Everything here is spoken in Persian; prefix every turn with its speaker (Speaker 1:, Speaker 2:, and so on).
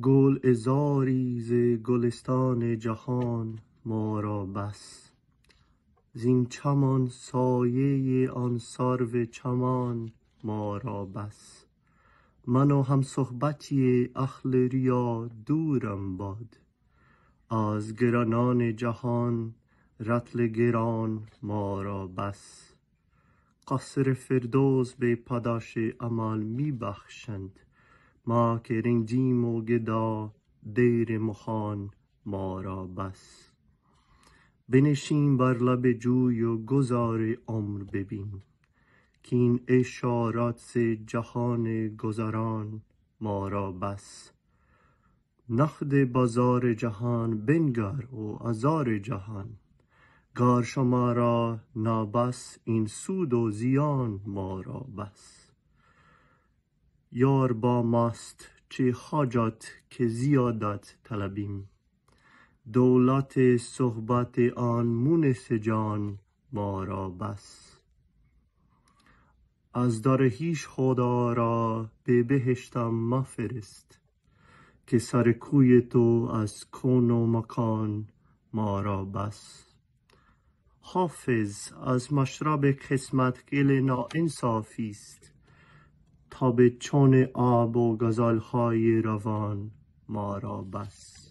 Speaker 1: گل عذاری ز گلستان جهان ما را بس. زین چمان سایه آن سرو چمان ما را بس. من و هم صحبتی اهل ریا دورم باد. از گرانان جهان رطل گران ما را بس. قصر فردوس به پاداش عمل می بخشند. ما که رندیم و گدا دیر مخان ما را بس. بنشین بر لب جوی و گذار عمر ببین، کین اشارات ز جهان گذران ما را بس. نقد بازار جهان بنگر و آزار جهان، گر شما را نابس این سود و زیان ما را بس. یار با ماست چه حاجت که زیادت طلبیم، دولت صحبت آن مونس جان ما را بس. از در هیچ خدا را به بهشتم مفرست، که سر کوی تو از کون و مکان ما را بس. حافظ از مشرب قسمت گل ناانصافی است، تا به چون آب و غزلهای روان ما را بس.